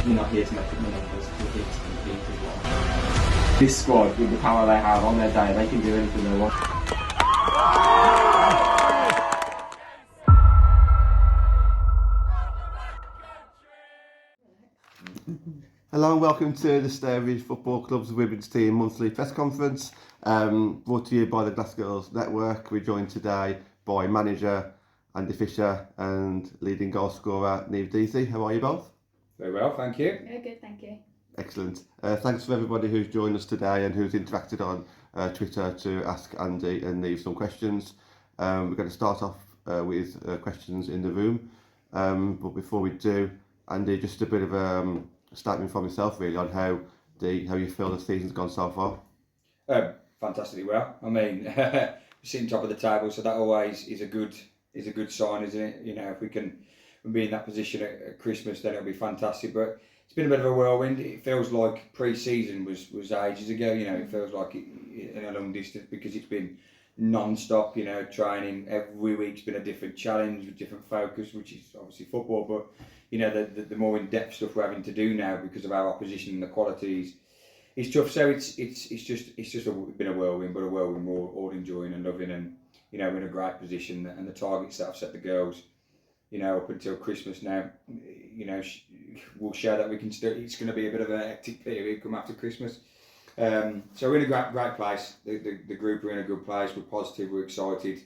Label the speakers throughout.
Speaker 1: We're not here to make up the numbers, we're here to compete as well. This squad, with the power they have on their day, they can do anything they want.
Speaker 2: Hello and welcome to the Stourbridge Football Club's Women's Team Monthly Press Conference, brought to you by the Glassgirls Network. We're joined today by manager Andy Fisher and leading goal scorer Niamh Deasy. How are you both?
Speaker 3: Very well, thank you.
Speaker 4: Yeah, good, thank you.
Speaker 2: Excellent. Thanks for everybody who's joined us today and who's interacted on Twitter to ask Andy and Niamh some questions. We're going to start off with questions in the room, but before we do, Andy, just a bit of a statement from yourself really on how you feel the season's gone so far.
Speaker 3: Fantastically well. I mean, we're sitting top of the table, so that always is a good sign, isn't it? You know, if we can be in that position at Christmas, then it'll be fantastic. But it's been a bit of a whirlwind. It feels like pre-season was ages ago. You know, it feels like it in a long distance because it's been non-stop. You know, training every week's been a different challenge with different focus, which is obviously football, but you know, the more in-depth stuff we're having to do now because of our opposition and the qualities, it's tough. So it's just been a whirlwind, but a whirlwind we're all enjoying and loving, and you know, we're in a great position. And the targets that I've set the girls, you know, up until Christmas now, you know, we'll show that we can still. It's going to be a bit of a hectic period come after Christmas. So we're in a great place. The group are in a good place. We're positive. We're excited.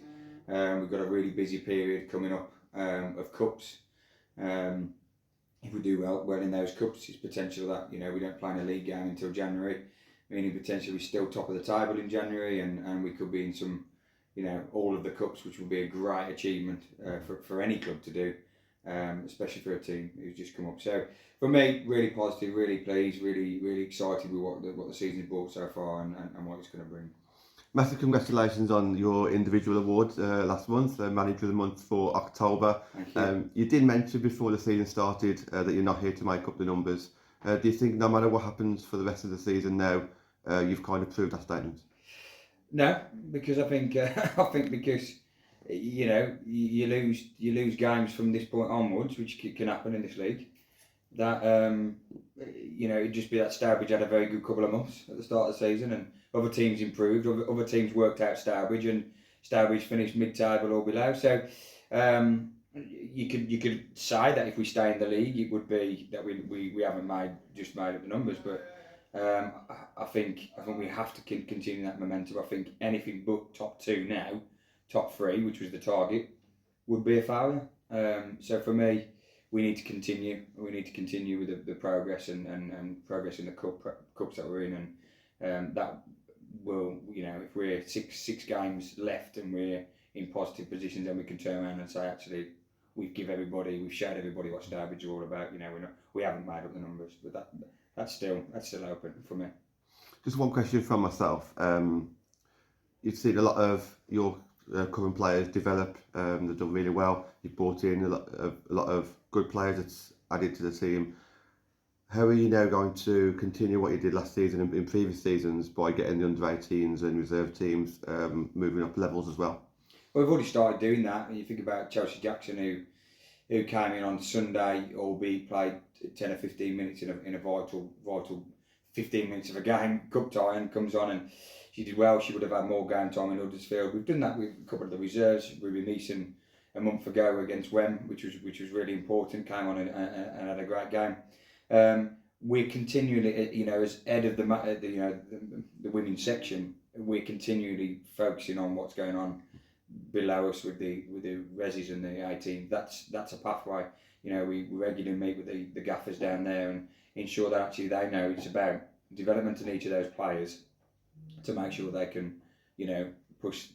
Speaker 3: We've got a really busy period coming up of cups. If we do well in those cups, it's potential that, you know, we don't play in a league game until January, meaning potentially we're still top of the table in January, and we could be in some, you know, all of the cups, which will be a great achievement for any club to do, especially for a team who's just come up. So for me, really positive, really pleased, really excited with what the season's brought so far and what it's going to bring.
Speaker 2: Massive congratulations on your individual award last month, Manager of the Month for October.
Speaker 3: Thank you.
Speaker 2: You did mention before the season started that you're not here to make up the numbers. Do you think no matter what happens for the rest of the season now, you've kind of proved that statement?
Speaker 3: No, because I think because you know you lose games from this point onwards, which can happen in this league. That you know, it'd just be that Stourbridge had a very good couple of months at the start of the season, and other teams improved, other teams worked out Stourbridge, and Stourbridge finished mid-table or below. So you could say that if we stay in the league, it would be that we haven't made up the numbers, but I think we have to continue that momentum. I think anything but top two now, top three, which was the target, would be a failure. So for me, we need to continue. We need to continue with the progress and progress in the cups that we're in, and that will, you know, if we're six games left and we're in positive positions, then we can turn around and say, actually, we've showed everybody what Stourbridge are all about. You know, we haven't made up the numbers, but that's still open for me.
Speaker 2: Just one question from myself. You've seen a lot of your current players develop. They've done really well. You've brought in a lot of good players that's added to the team. How are you now going to continue what you did last season and in previous seasons by getting the under-18s and reserve teams moving up levels as well?
Speaker 3: Well, we've already started doing that. And you think about Chelsea Jackson, who came in on Sunday, albeit played 10 or 15 minutes in a vital 15 minutes of a game, cup tie, and comes on and she did well. She would have had more game time in Huddersfield. We've done that with a couple of the reserves. Ruby Neeson a month ago against Wem, which was really important. Came on and had a great game. We're continually, you know, as head of the women's section, we're continually focusing on what's going on below us with the resis and the 18. That's a pathway. You know, we regularly meet with the gaffers down there and ensure that actually they know it's about development in each of those players to make sure they can, you know, push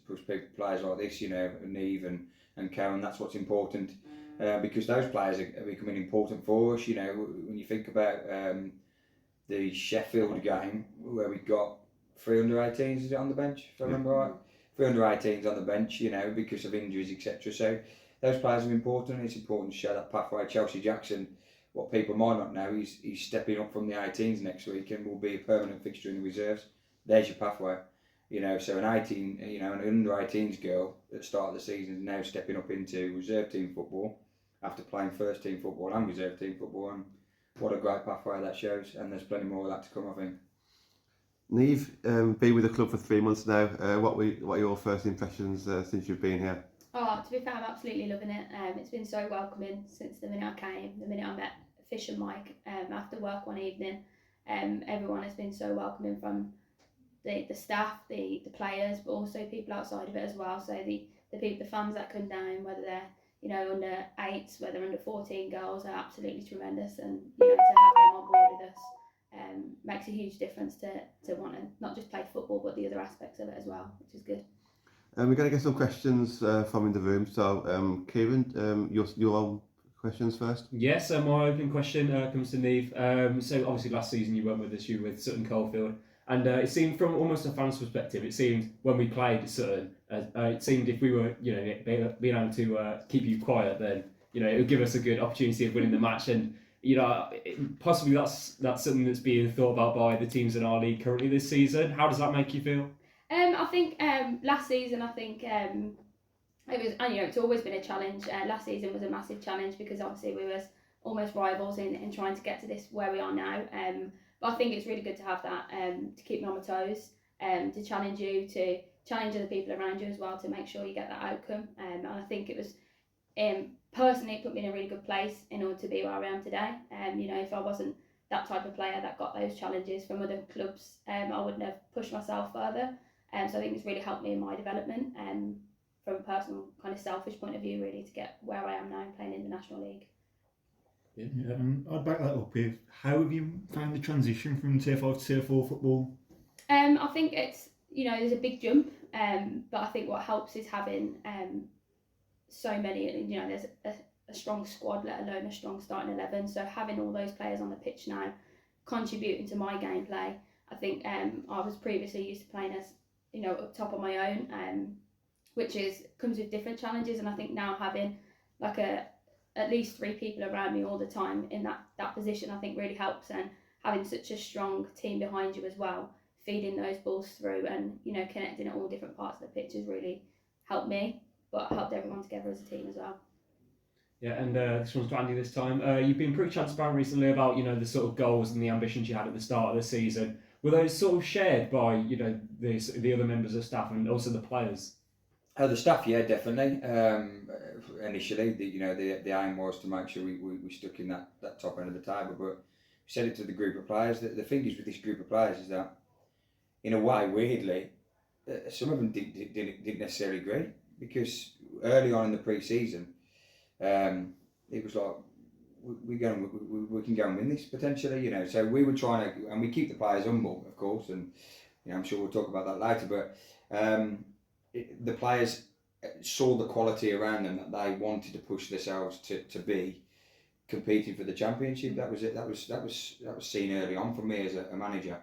Speaker 3: players like this, you know, Niamh and Karen. That's what's important. Because those players are becoming important for us. You know, when you think about the Sheffield game where we got 3 under-18s, is it on the bench, if I remember right? 3 under-18s on the bench, you know, because of injuries, etc. So those players are important. It's important to show that pathway. Chelsea Jackson, what people might not know, he's stepping up from the 18s next week and will be a permanent fixture in the reserves. There's your pathway. You know, so an under-18s girl at the start of the season is now stepping up into reserve team football after playing first team football and reserve team football, what a great pathway that shows, and there's plenty more of that to come, I think.
Speaker 2: Niamh, been with the club for 3 months now. What are your first impressions since you've been here?
Speaker 4: Oh, to be fair, I'm absolutely loving it. It's been so welcoming since the minute I came, the minute I met Fish and Mike after work one evening. Everyone has been so welcoming, from the staff, the players, but also people outside of it as well. So the people, the fans that come down, whether they're under 8s, whether under 14 girls, are absolutely tremendous, and to have them on board with us makes a huge difference to want to not just play football but the other aspects of it as well, which is good.
Speaker 2: We're going to get some questions from in the room. So, Kieran, your own questions first.
Speaker 5: Yes, so my opening question comes to Niamh. So obviously last season you weren't with us, you were with Sutton Coldfield, and it seemed from almost a fan's perspective, it seemed when we played Sutton, it seemed if we were being able to keep you quiet, then it would give us a good opportunity of winning the match, and possibly that's something that's being thought about by the teams in our league currently this season. How does that make you feel?
Speaker 4: I think last season, it was, it's always been a challenge. Last season was a massive challenge because obviously we was almost rivals in trying to get to this where we are now. But I think it's really good to have that to keep me on my toes, to challenge you, to challenge other people around you as well, to make sure you get that outcome. And I think it was personally it put me in a really good place in order to be where I am today. If I wasn't that type of player that got those challenges from other clubs, I wouldn't have pushed myself further. So I think it's really helped me in my development from a personal kind of selfish point of view, really, to get where I am now playing in the National League.
Speaker 6: Yeah, I'd back that up with, how have you found the transition from Tier 5 to Tier 4 football?
Speaker 4: I think it's, there's a big jump, but I think what helps is having so many, there's a strong squad, let alone a strong starting 11. So having all those players on the pitch now contributing to my gameplay. I think I was previously used to playing as, up top on my own, which comes with different challenges, and I think now having at least 3 people around me all the time in that position, I think really helps, and having such a strong team behind you as well, feeding those balls through and connecting at all different parts of the pitch has really helped me, but helped everyone together as a team as well.
Speaker 5: Yeah, and this one's to Andy this time. You've been pretty transparent recently about the sort of goals and the ambitions you had at the start of the season. Were those sort of shared by the other members of staff and also the players?
Speaker 3: The staff, yeah, definitely. Initially, the aim was to make sure we stuck in that top end of the table, but we said it to the group of players. The thing is with this group of players is that, in a way, weirdly, some of them didn't necessarily agree, because early on in the pre-season, it was like, we can go and win this potentially, So we were trying to, and we keep the players humble, of course, and I'm sure we'll talk about that later. But the players saw the quality around them that they wanted to push themselves to be competing for the championship. That was it. That was seen early on from me as a manager.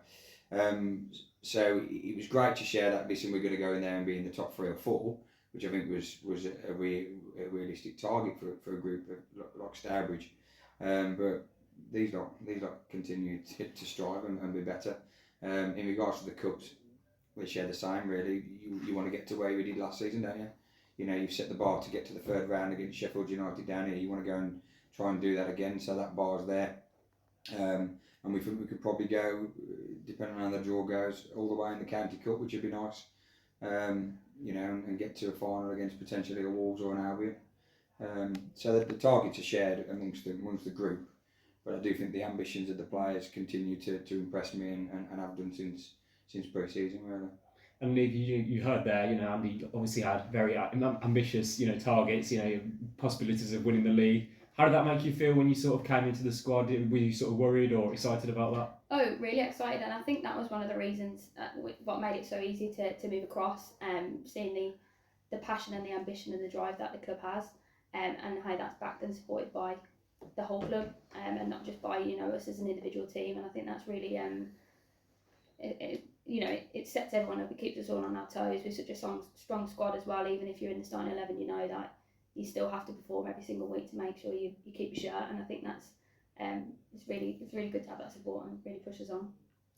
Speaker 3: So it was great to share that. Listen, we're going to go in there and be in the top 3 or 4. Which I think was a realistic target for a group like Stourbridge. But these lot continue to strive and be better. In regards to the cups, we share the same, really. You want to get to where you did last season, don't you? You've set the bar to get to the 3rd round against Sheffield United down here. You want to go and try and do that again, so that bar's there. And we think we could probably go, depending on how the draw goes, all the way in the County Cup, which would be nice. And get to a final against potentially a Wolves or an Albion. So that the targets are shared amongst the group, but I do think the ambitions of the players continue to impress me and have done since pre-season, really.
Speaker 5: And Niamh, you heard there, Andy obviously had very ambitious, targets, possibilities of winning the league. How did that make you feel when you sort of came into the squad? Were you sort of worried or excited about that?
Speaker 4: Oh, really excited, and I think that was one of the reasons what made it so easy to move across, seeing the passion and the ambition and the drive that the club has, and how that's backed and supported by the whole club, and not just by us as an individual team. And I think that's really it sets everyone up. It keeps us all on our toes with such a strong squad as well. Even if you're in the starting 11, that you still have to perform every single week to make sure you keep your shirt. And I think that's it's really good to have that support and really push us on.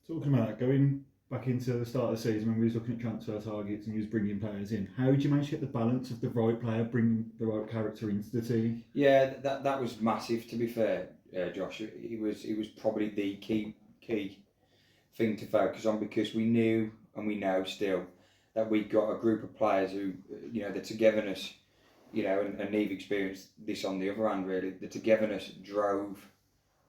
Speaker 6: Talking about that, going back into the start of the season when we was looking at transfer targets and you was bringing players in, how did you manage to get the balance of the right player bringing the right character into the team?
Speaker 3: Yeah, that was massive, to be fair. Josh. It was probably the key thing to focus on, because we knew and we know still that we got a group of players who, the togetherness, and Niamh experienced this on the other hand really. The togetherness drove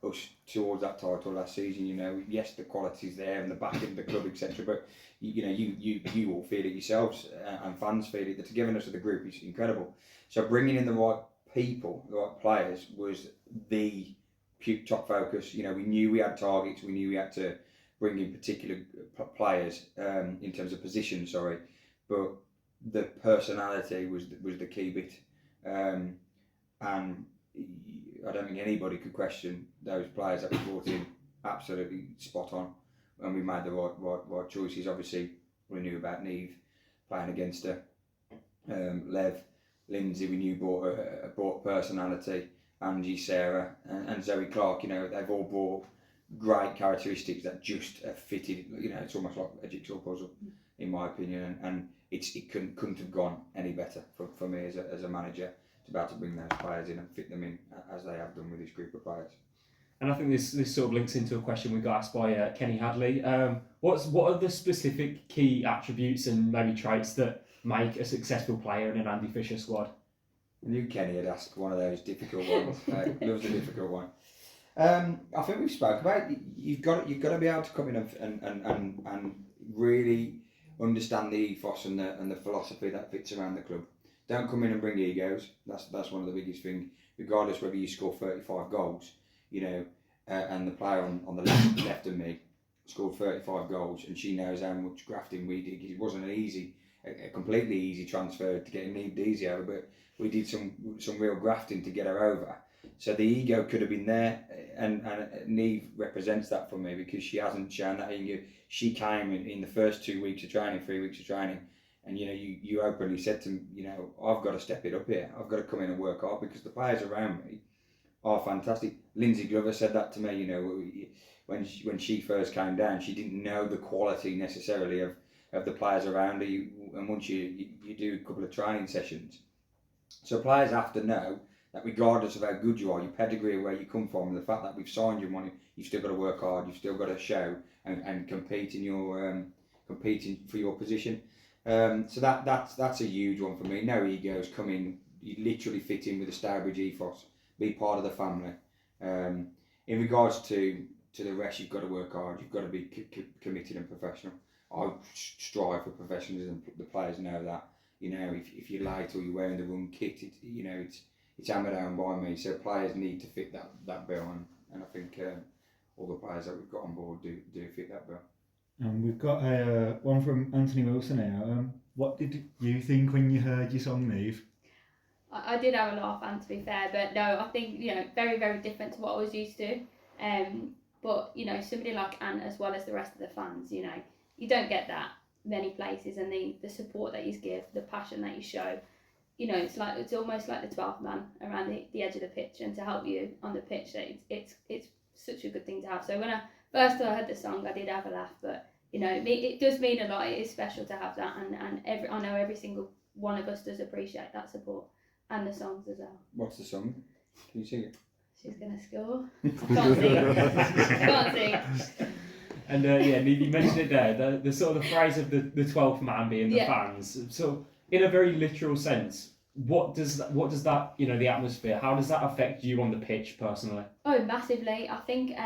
Speaker 3: us towards that title last season. Yes, the quality's there and the backing of the club, etc. But you all feel it yourselves, and fans feel it. The togetherness of the group is incredible. So bringing in the right people, the right players, was the top focus. We knew we had targets. We knew we had to bring in particular players in terms of position. But the personality was the key bit, and I don't think anybody could question those players that we brought in. Absolutely spot on, and we made the right choices. Obviously, we knew about Niamh playing against her, Lev, Lindsay. We knew brought personality. Angie, Sarah, and Zoe Clark. They've all brought great characteristics that just fitted. It's almost like a jigsaw puzzle, in my opinion, and it couldn't have gone any better for me as a manager to be able to bring those players in and fit them in as they have done with this group of players.
Speaker 5: And I think this sort of links into a question we got asked by Kenny Hadley. What are the specific key attributes and maybe traits that make a successful player in an Andy Fisher squad?
Speaker 3: I knew Kenny had asked one of those difficult ones. Loves a difficult one. I think we've spoken about it. You've got to be able to come in and really understand the ethos and the philosophy that fits around the club. Don't come in and bring egos. That's one of the biggest things. Regardless whether you score 35 goals, and the player on the left of me scored 35 goals, and she knows how much grafting we did. It wasn't a completely easy transfer to get Niamh Deasy over, but we did some real grafting to get her over. So the ego could have been there, and Niamh represents that for me, because she hasn't shown that ego. She came in the first 3 weeks of training, and you openly said to me, I've got to step it up here. I've got to come in and work hard, because the players around me are fantastic. Lindsay Glover said that to me. When she first came down, she didn't know the quality necessarily of the players around her. And once you do a couple of training sessions, so players have to know that regardless of how good you are, your pedigree, where you come from, and the fact that we've signed you money, you've still got to work hard. You've still got to show and compete in your competing for your position. So that's a huge one for me. No egos. Come in, you literally fit in with the Stourbridge ethos. Be part of the family. In regards to the rest, you've got to work hard. You've got to be committed and professional. I strive for professionalism. The players know that. If you're late or you're wearing the wrong kit, it's hammered down by me. So players need to fit that bill, and I think all the players that we've got on board do fit that bill.
Speaker 6: We've got one from Anthony Wilson here. What did you think when you heard your song, Niamh?
Speaker 4: I did have a laugh, and to be fair, but no, I think very, very different to what I was used to. But somebody like Ant, as well as the rest of the fans, you don't get that many places, and the support that you give, the passion that you show, it's almost like the 12th man around the edge of the pitch, and to help you on the pitch, it's such a good thing to have. So when I first heard the song, I did have a laugh, but it does mean a lot. It is special to have that, and I know every single one of us does appreciate that support and the songs as well.
Speaker 3: What's the song? Can you sing it?
Speaker 4: She's gonna score. Can't sing. Can't sing.
Speaker 5: And you mentioned it there, the sort of the phrase of the 12th man being the fans. So in a very literal sense, what does that the atmosphere, how does that affect you on the pitch personally?
Speaker 4: Oh, massively. I think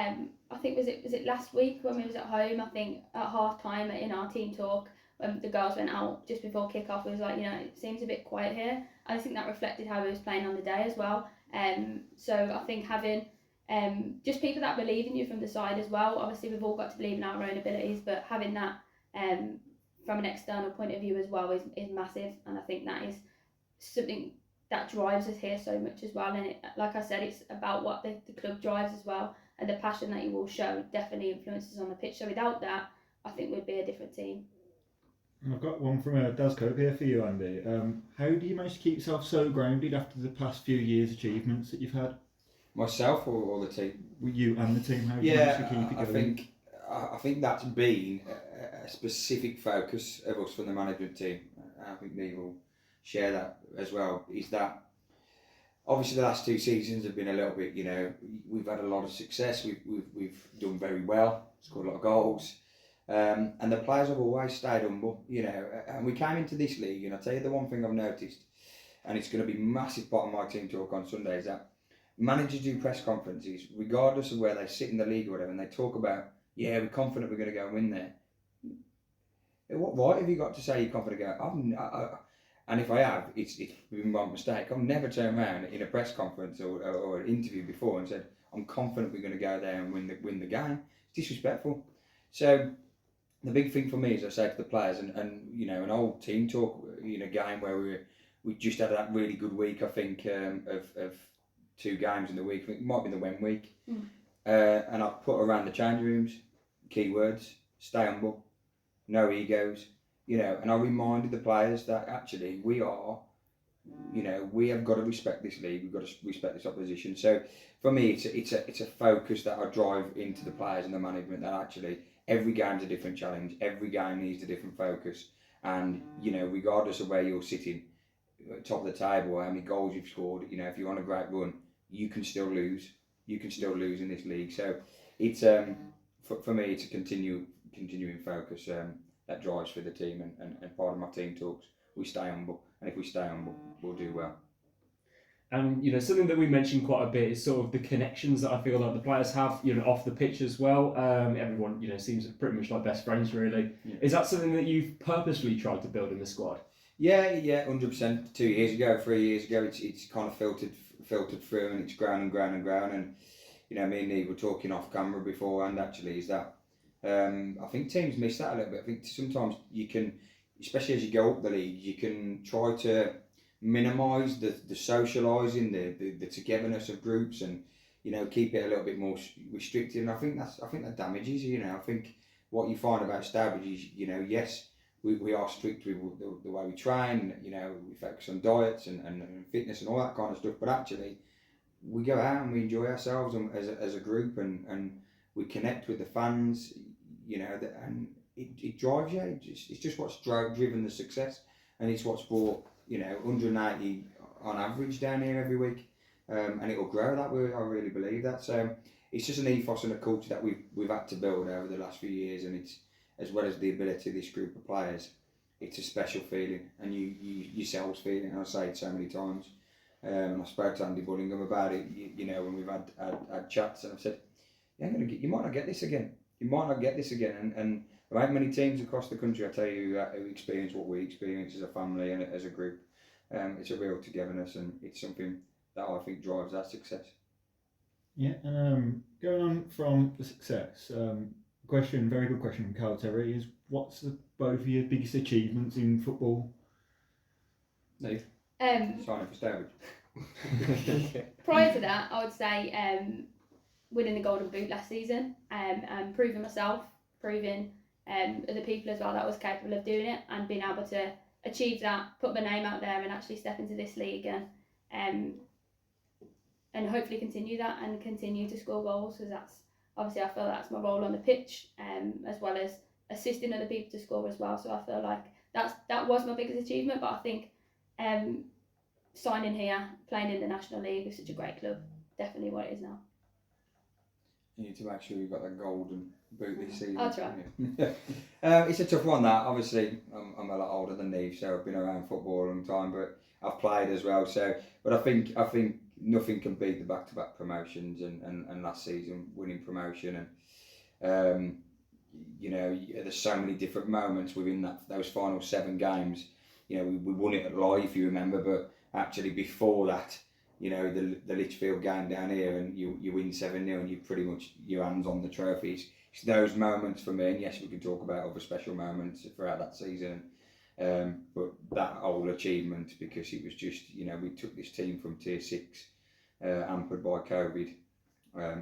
Speaker 4: was it last week when we was at home, I think at half time in our team talk, when the girls went out just before kick-off, it was like, it seems a bit quiet here. I think that reflected how we was playing on the day as well. So I think having just people that believe in you from the side as well. Obviously, we've all got to believe in our own abilities, but having that from an external point of view as well is massive. And I think that is something that drives us here so much as well. And like I said, it's about what the club drives as well. And the passion that you all show definitely influences on the pitch. So without that, I think we'd be a different team.
Speaker 6: I've got one from Daz Cope here for you, Andy. How do you manage to keep yourself so grounded after the past few years' achievements that you've had?
Speaker 3: Myself or the team?
Speaker 6: You and the team, how do you manage to keep it going?
Speaker 3: I think that's been a specific focus of us from the management team. I think Niamh will share that as well, is that obviously the last 2 seasons have been a little bit, we've had a lot of success. We've done very well, scored a lot of goals, and the players have always stayed humble, And we came into this league, and I'll tell you the one thing I've noticed, and it's going to be a massive part of my team talk on Sunday, is that managers do press conferences, regardless of where they sit in the league or whatever, and they talk about, we're confident we're going to go and win there. What right have you got to say you're confident to go? And if I have, it's been my mistake. I've never turned around in a press conference or an interview before and said, I'm confident we're going to go there and win the game. It's disrespectful. So the big thing for me is I say to the players, and an old team talk, game where we just had that really good week, I think, of 2 games in the week. I think it might be the Wen week. And I put around the change rooms, keywords, stay humble, no egos, and I reminded the players that actually we have got to respect this league, we've got to respect this opposition. So for me, it's a focus that I drive into the players and the management, that actually every game's a different challenge, every game needs a different focus, and regardless of where you're sitting, top of the table, how many goals you've scored, if you're on a great run, you can still lose. You can still lose in this league. So it's for me, it's a continuing focus that drives for the team, and part of my team talks. We stay humble, and if we stay humble, we'll do well.
Speaker 5: And something that we mentioned quite a bit is sort of the connections that I feel like the players have, off the pitch as well. Everyone, seems pretty much like best friends, really. Yeah. Is that something that you've purposely tried to build in the squad?
Speaker 3: Yeah, 100%. 2 years ago, 3 years ago, it's kind of filtered through, and it's grown. And me and Niamh were talking off camera beforehand. Actually, is that I think teams miss that a little bit. I think sometimes you can, especially as you go up the league, you can try to minimise the socialising, the togetherness of groups, and keep it a little bit more restricted. And I think that damages you. I think what you find about Stourbridge is, yes, we are strict with the way we train. We focus on diets and fitness and all that kind of stuff. But actually, we go out and we enjoy ourselves as a group, and we connect with the fans. And it drives you. It's just what's driven the success, and it's what's brought 190 on average down here every week, and it will grow that way. I really believe that. So it's just an ethos and a culture that we've had to build over the last few years, and it's, as well as the ability of this group of players, it's a special feeling, and you yourselves feel it. And I say it so many times. I spoke to Andy Bullingham about it, when we've had chats, and I've said, you might not get this again. You might not get this again. And there ain't many teams across the country, I tell you, who experience what we experience as a family and as a group. It's a real togetherness, and it's something that I think drives that success.
Speaker 6: Yeah, and going on from the success, very good question from Carl Terry is, what's both of your biggest achievements in football?
Speaker 3: Niamh? Signing for Stourbridge.
Speaker 4: Prior to that, I would say winning the Golden Boot last season, and proving myself, proving other people as well that I was capable of doing it, and being able to achieve that, put my name out there, and actually step into this league, and hopefully continue that and continue to score goals, because that's obviously, I feel that's my role on the pitch, as well as assisting other people to score as well. So I feel like that was my biggest achievement. But I think signing here, playing in the National League with such a great club, definitely what it is now.
Speaker 3: You need to make sure you've got that golden boot this season.
Speaker 4: I'll try.
Speaker 3: It's a tough one, that. Obviously, I'm a lot older than Niamh, so I've been around football a long time, but I've played as well. So, but I think nothing can beat the back-to-back promotions, and last season winning promotion, and there's so many different moments within those final 7 games. We won it at Live, if you remember, but actually before that, the Lichfield game down here, and you win 7-0, and you pretty much your hands on the trophies. It's those moments for me, and yes, we can talk about other special moments throughout that season, but that whole achievement, because it was just, we took this team from Tier 6, hampered by COVID,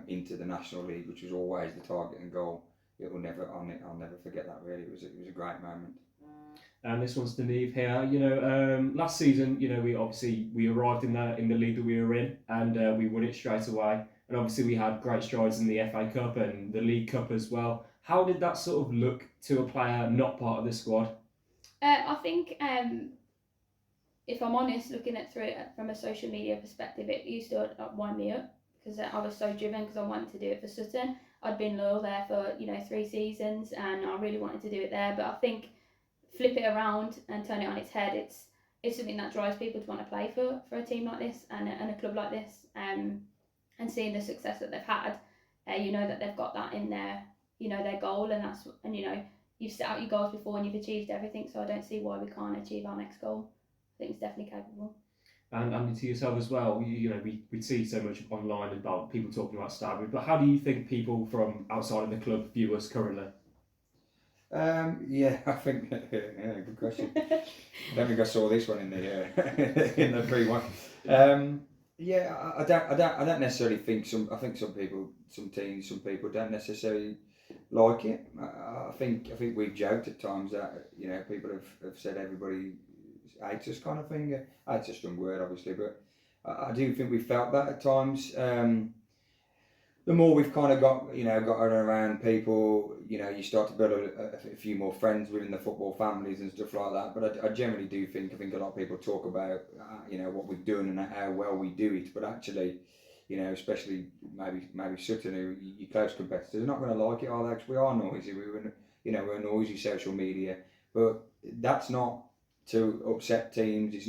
Speaker 3: into the National League, which was always the target and goal. I'll never forget that. Really, it was a great moment.
Speaker 5: And this one's to Niamh here. Last season, we arrived in the league that we were in, and we won it straight away. And obviously we had great strides in the FA Cup and the League Cup as well. How did that sort of look to a player not part of the squad?
Speaker 4: I think if I'm honest, looking at through it from a social media perspective, it used to wind me up because I was so driven because I wanted to do it for Sutton. I'd been loyal there for 3 seasons and I really wanted to do it there. But I think flip it around and turn it on its head, it's something that drives people to want to play for a team like this and a club like this. And seeing the success that they've had, that they've got that in their goal, and you've set out your goals before and you've achieved everything. So I don't see why we can't achieve our next goal. I think it's definitely capable.
Speaker 5: And to yourself as well, we see so much online about people talking about Stourbridge, but how do you think people from outside of the club view us currently?
Speaker 3: I think good question. I don't think I saw this one in the pre-one. I don't necessarily think I think some people don't necessarily like it. I think we've joked at times that people have said everybody hates us kind of thing. Hates a strong word, obviously, but I do think we felt that at times. The more we've kind of got around people, you start to build a few more friends within the football families and stuff like that. But I generally do think a lot of people talk about what we've done and how well we do it. But actually, especially maybe Sutton, who your close competitors, are not going to like it, are they? 'Cause we are noisy. We're noisy social media, but that's not to upset teams. It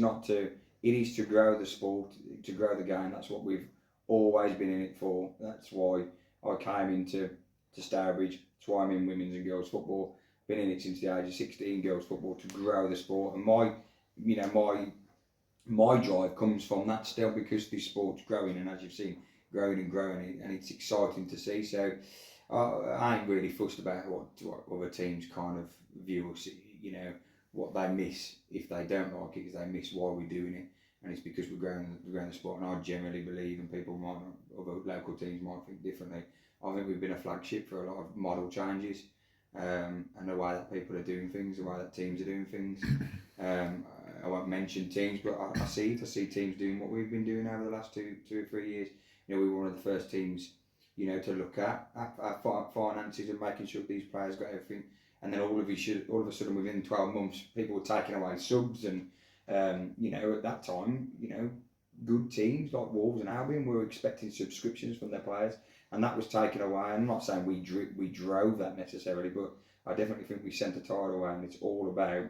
Speaker 3: is to grow the sport, to grow the game. That's what we've always been in it for. That's why I came into Stourbridge. That's why I'm in women's and girls football. Been in it since the age of 16, girls football, to grow the sport. And my drive comes from that still, because this sport's growing, and as you've seen, growing and growing, and it's exciting to see. So I ain't really fussed about what other teams kind of view us, what they miss if they don't like it, is they miss why we're doing it. And it's because we're growing the sport. And I generally believe, and people other local teams might think differently, I think we've been a flagship for a lot of model changes, and the way that people are doing things, the way that teams are doing things. I won't mention teams, but I see teams doing what we've been doing over the last two or 3 years. We were one of the first teams, to look at our finances and making sure these players got everything. And then all of a sudden, within 12 months, people were taking away subs, and at that time, good teams like Wolves and Albion were expecting subscriptions from their players, and that was taken away. I'm not saying we drove that necessarily, but I definitely think we sent a tide away, and it's all about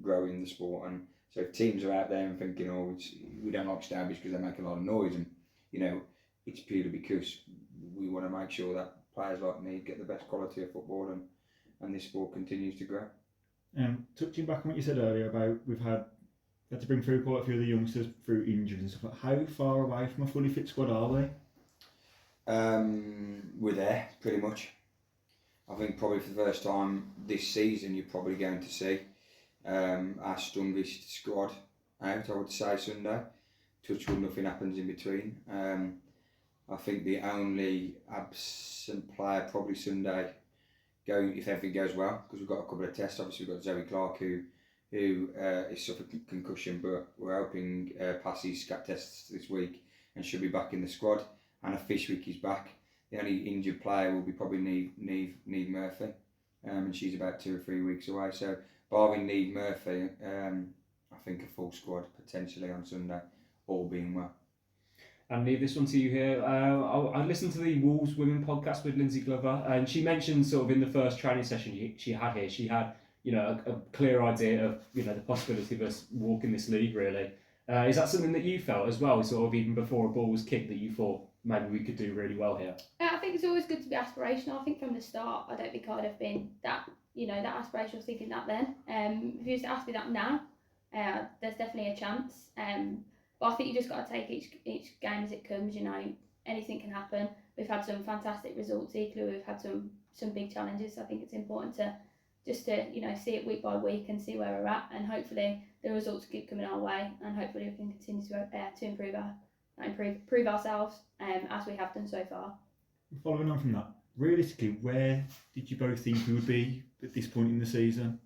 Speaker 3: growing the sport. And so if teams are out there and thinking, we don't like Stourbridge because they make a lot of noise, and it's purely because we want to make sure that players like me get the best quality of football, and this sport continues to grow.
Speaker 6: Touching back on what you said earlier about we've had to bring through quite a few of the youngsters through injuries and stuff. How far away from a fully fit squad are they?
Speaker 3: We're there pretty much. I think probably for the first time this season, you're probably going to see our strongest squad out, I would say, Sunday. Touch wood, nothing happens in between. I think the only absent player probably Sunday, if everything goes well, because we've got a couple of tests. Obviously we've got Zoe Clark who is suffered concussion, but we're hoping passes scat tests this week and should be back in the squad. And Fishwick is back. The only injured player will be probably Niamh Murphy, and she's about 2 or 3 weeks away. So barring Niamh Murphy, I think a full squad potentially on Sunday, all being well.
Speaker 5: And Niamh, this one to you here. I listened to the Wolves Women podcast with Lindsay Glover, and she mentioned sort of in the first training session she had here, she had a clear idea of the possibility of us walking this league, really. Is that something that you felt as well, sort of even before a ball was kicked, that you thought maybe we could do really well here?
Speaker 4: I think it's always good to be aspirational. I think from the start, I don't think I'd have been that that aspirational thinking that then. If you used to ask me that now, there's definitely a chance. But I think you just got to take each game as it comes. Anything can happen. We've had some fantastic results equally. We've had some big challenges. So I think it's important to just to see it week by week and see where we're at, and hopefully the results keep coming our way, and hopefully we can continue to improve ourselves as we have done so far.
Speaker 6: Following on from that, realistically, where did you both think we would be at this point in the season?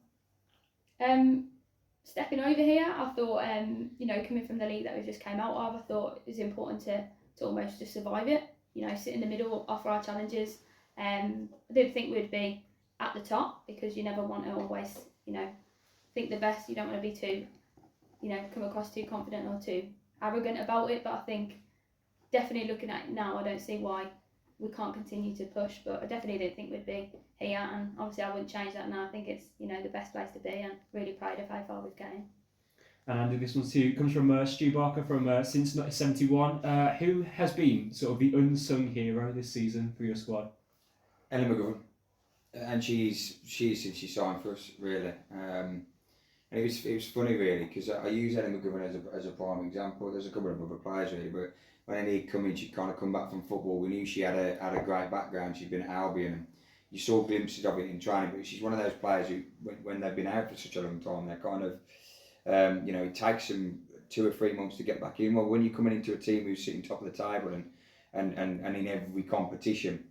Speaker 4: Stepping over here, I thought coming from the league that we just came out of, I thought it was important to almost just survive it. Sit in the middle, offer our challenges. I didn't think we'd be at the top, because you never want to always think the best. You don't want to be come across too confident or too arrogant about it. But I think definitely looking at it now, I don't see why we can't continue to push. But I definitely didn't think we'd be here, and obviously I wouldn't change that now. I think it's the best place to be, and really proud of how far we've came.
Speaker 5: And Andy, this one too comes from Stu Barker from since 1971. Who has been sort of the unsung hero this season for your squad?
Speaker 3: Ellie McGovern, and she's since she signed for us, really. And it was funny, really, because I use Ellie McGovern as a prime example. There's a couple of other players, really, but when Ellie come in, she'd kind of come back from football. We knew she had a great background. She'd been at Albion, and you saw glimpses of it in training. But she's one of those players who, when they've been out for such a long time, they're kind of, it takes them 2 or 3 months to get back in. Well, when you're coming into a team who's sitting top of the table and in every competition,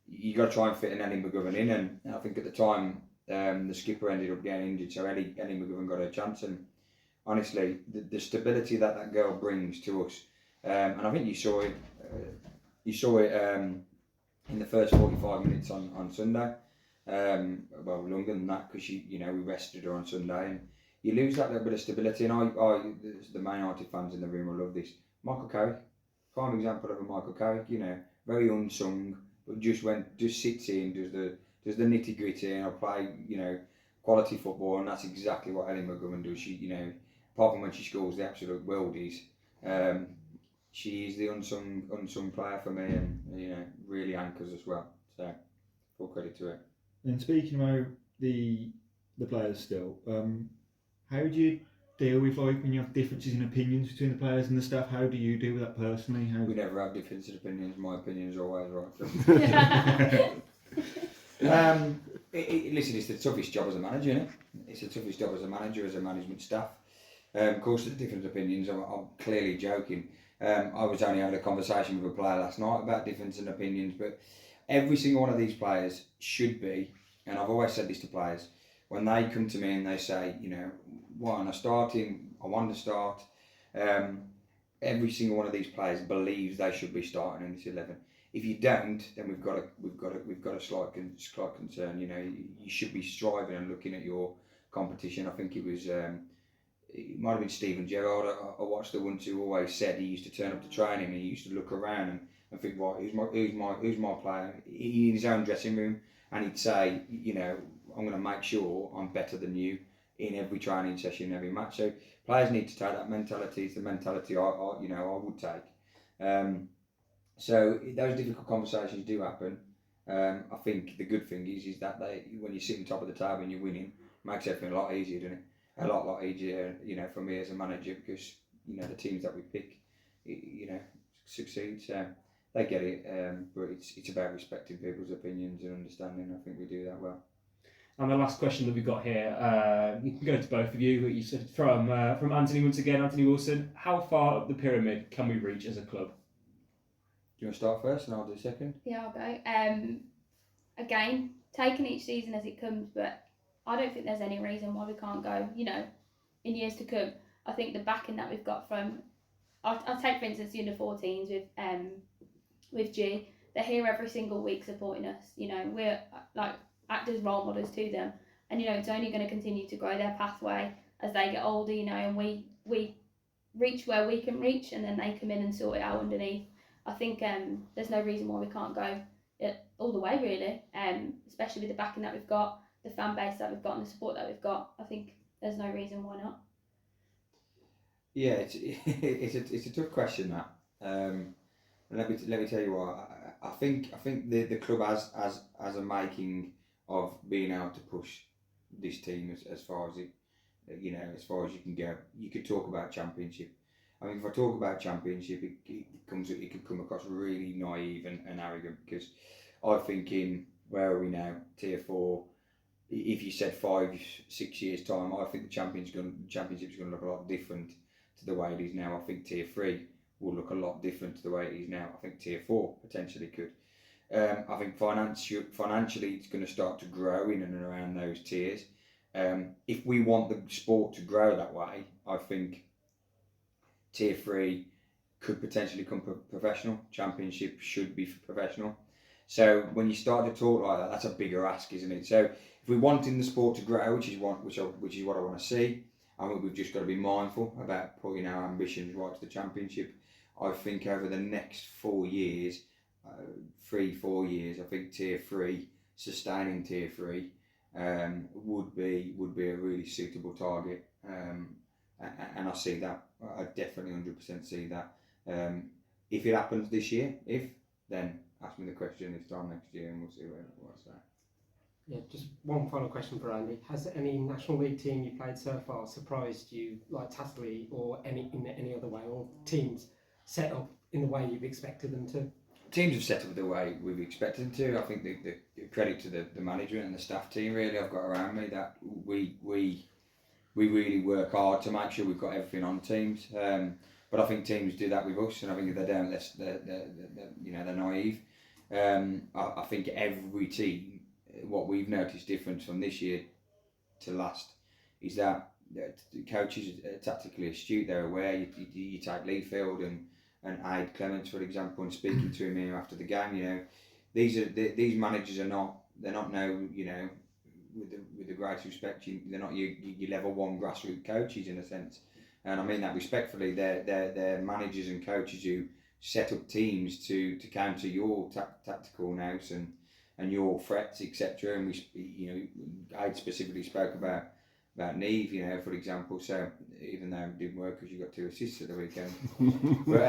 Speaker 3: you got to try and fit an Ellie McGovern in. And I think at the time, the skipper ended up getting injured, so Ellie McGovern got a chance. And honestly, the stability that girl brings to us, and I think you saw it. In the first 45 minutes on Sunday. Well, longer than that, because we rested her on Sunday, and you lose that little bit of stability. And the Man United fans in the room will love this. Michael Carrick, prime example of a Michael Carrick. Very unsung, but just sits in, does the nitty gritty, and I'll play quality football, and that's exactly what Ellie McGovern does. She apart from when she scores the absolute worldies, she is the unsung player for me, and really anchors as well. So full credit to her.
Speaker 6: And speaking about the players still, how do you deal with when you have differences in opinions between the players and the staff? How do you deal with that personally?
Speaker 3: We never have differences in opinions. My opinion is always right. Listen, it's the toughest job as a manager, isn't it? It's the toughest job as a manager, as a management staff. Of course, there's different opinions. I'm clearly joking. I was only having a conversation with a player last night about difference in opinions, but every single one of these players should be, and I've always said this to players, when they come to me and they say, why am I starting? I want to start. Every single one of these players believes they should be starting in this 11. If you don't, then we've got a slight concern. You should be striving and looking at your competition. I think it might have been Stephen Gerrard. I watched the ones who always said he used to turn up to training and he used to look around and think, right, who's my player in his own dressing room, and he'd say, I'm going to make sure I'm better than you in every training session, every match. So players need to take that mentality. It's the mentality I would take. So those difficult conversations do happen. I think the good thing is that when you're sitting top of the table and you're winning, it makes everything a lot easier, doesn't it? A lot easier, for me as a manager, because the teams that we pick, succeed. So they get it, but it's about respecting people's opinions and understanding. I think we do that well.
Speaker 5: And the last question that we've got here, you can go to both of you. You said from Anthony once again, Anthony Wilson. How far up the pyramid can we reach as a club?
Speaker 3: Do you want to start first, and I'll do second?
Speaker 4: Yeah, I'll go. Again, taking each season as it comes, but I don't think there's any reason why we can't go, in years to come. I think the backing that we've got from, I'll take for instance the under-14s with G. They're here every single week supporting us. We're like act as role models to them, and it's only going to continue to grow their pathway as they get older. And we reach where we can reach, and then they come in and sort it out underneath. I think there's no reason why we can't go all the way, really, especially with the backing that we've got, the fan base that we've got, and the support that we've got. I think there's no reason why not.
Speaker 3: Yeah, it's a tough question, that. And let me tell you what, I think the club has a making of being able to push this team as far as as far as you can go. You could talk about championship. I mean, if I talk about championship, it could come across really naive and arrogant, because I think where are we now, tier 4. If you said 5-6 years time, I think the championship's going to look a lot different to the way it is now. I think tier 3 will look a lot different to the way it is now. I think tier 4 potentially could. I think financially it's going to start to grow in and around those tiers. If we want the sport to grow that way, I think tier 3 could potentially become professional. Championship should be professional. So when you start to talk like that, that's a bigger ask, isn't it? So if we're wanting the sport to grow, which is what I want to see, I think we've just got to be mindful about putting our ambitions right to the Championship. I think over the next 4 years, 3-4 years, I think Tier 3, sustaining Tier 3, would be a really suitable target. And I see that. I definitely 100% see that. If it happens this year, then ask me the question this time next year and we'll see what's that.
Speaker 7: Yeah, just one final question for Andy. Has any National League team you played so far surprised you, like tactically or in any other way, or teams set up in the way you've expected them to?
Speaker 3: Teams have set up the way we've expected them to. I think the credit to the management and the staff team really I've got around me that we really work hard to make sure we've got everything on teams. But I think teams do that with us, and I think if they don't, they're naive. I think every team, what we've noticed different from this year to last, is that the coaches are tactically astute. They're aware. You take Leafield and Aid Clements, for example, and speaking to him here after the game. These managers are not. They're not with the greatest respect, they're not your level 1 grassroots coaches in a sense, and I mean that respectfully. They're managers and coaches who set up teams to counter your tactical nous and your threats, etc. And I specifically spoke about Niamh, for example. So even though it didn't work because you got 2 assists at the weekend, but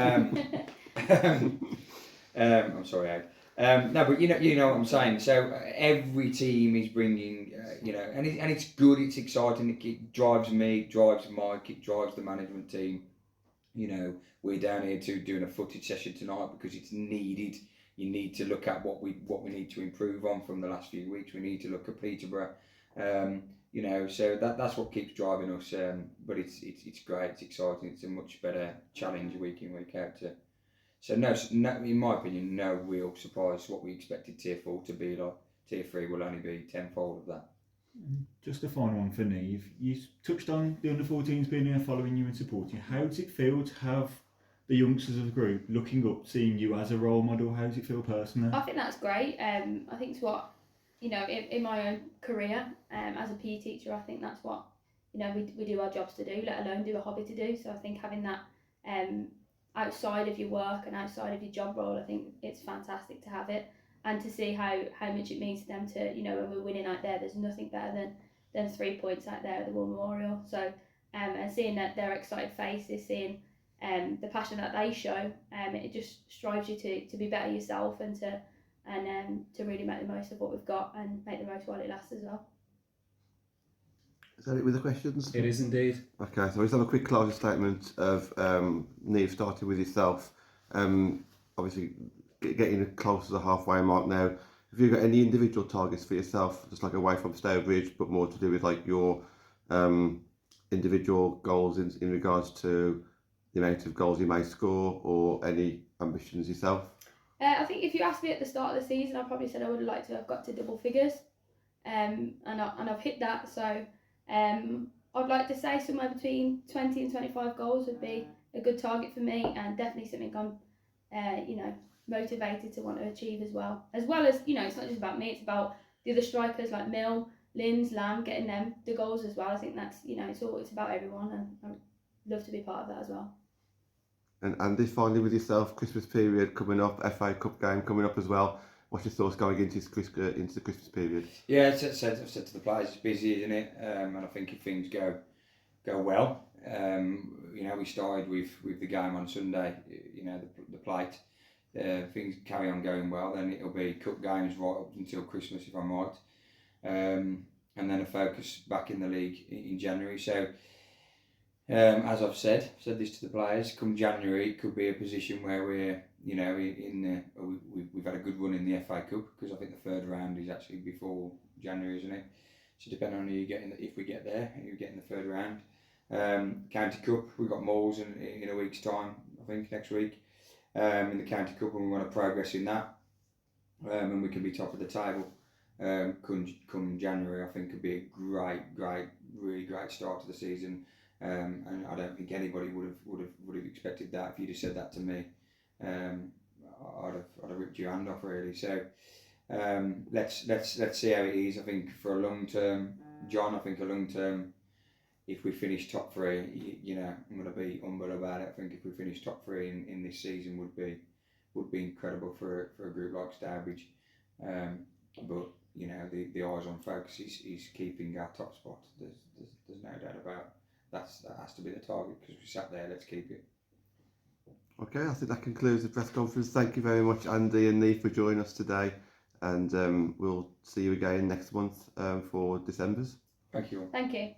Speaker 3: I'm sorry, Aid. No, but you know what I'm saying. So every team is bringing, and it's good. It's exciting. It drives me, it drives Mike, it drives the management team. We're down here doing a footage session tonight because it's needed. You need to look at what we need to improve on from the last few weeks. We need to look at Peterborough. So that's what keeps driving us. But it's great. It's exciting. It's a much better challenge week in, week out. So no, in my opinion, no real surprise. What we expected Tier 4 to be like, Tier 3 will only be tenfold of that.
Speaker 6: Just a final one for Niamh. You touched on the under-14s being there, following you and supporting you. How does it feel to have the youngsters of the group looking up, seeing you as a role model? How does it feel personally?
Speaker 4: I think that's great. I think it's what, in my own career as a PE teacher, I think that's what, we do our jobs to do, let alone do a hobby to do. So I think having that outside of your work and outside of your job role, I think it's fantastic to have it, and to see how much it means to them to, when we're winning out there, there's nothing better than 3 points out there at the War Memorial. So and seeing that their excited faces, seeing the passion that they show, it just strives you to be better yourself and to really make the most of what we've got and make the most while it lasts as well.
Speaker 2: Is that it with the questions?
Speaker 5: It is indeed.
Speaker 2: Okay, so let's have a quick closing statement of Niamh, starting with yourself. Obviously, getting close to the halfway mark now. Have you got any individual targets for yourself, just like away from Stourbridge, but more to do with like your individual goals in regards to the amount of goals you may score, or any ambitions yourself?
Speaker 4: I think if you asked me at the start of the season, I probably said I would have liked to have got to double figures, and I've hit that. So I'd like to say somewhere between 20 and 25 goals would be a good target for me, and definitely something I'm motivated to want to achieve as well. As well as, it's not just about me, it's about the other strikers like Mill, Linz, Lamb, getting them the goals as well. I think that's, it's about everyone, and I'd love to be part of that as well.
Speaker 2: And Andy, finally with yourself, Christmas period coming up, FA Cup game coming up as well. What's your thoughts going into the Christmas period?
Speaker 3: Yeah, I've said to the players, it's busy, isn't it? And I think if things go well, we started with the game on Sunday, the plate. Things carry on going well, then it'll be cup games right up until Christmas, if I'm right. And then a focus back in the league in January. So, as I've said this to the players, come January, it could be a position where we're, we've had a good run in the FA Cup, because I think the third round is actually before January, isn't it? So depending on who you get if we get there, you get in the third round. County Cup, we've got Moors in a week's time, I think, next week, in the County Cup, and we want to progress in that, and we can be top of the table. Come January, I think could be a really great start to the season. And I don't think anybody would have expected that. If you'd have said that to me, I'd have ripped your hand off, really. So let's see how it is. I think for a long term, John, I think a long term if we finish top three, you know, I'm going to be humble about it. I think if we finish top three in this season would be incredible for a group like Stourbridge. But you know, the eyes on focus is keeping our top spot. There's no doubt about that. That has to be the target because we sat there. Let's keep it.
Speaker 2: Okay, I think that concludes the press conference. Thank you very much, Andy and Niamh, for joining us today, and we'll see you again next month for December's.
Speaker 3: Thank you all.
Speaker 4: Thank you.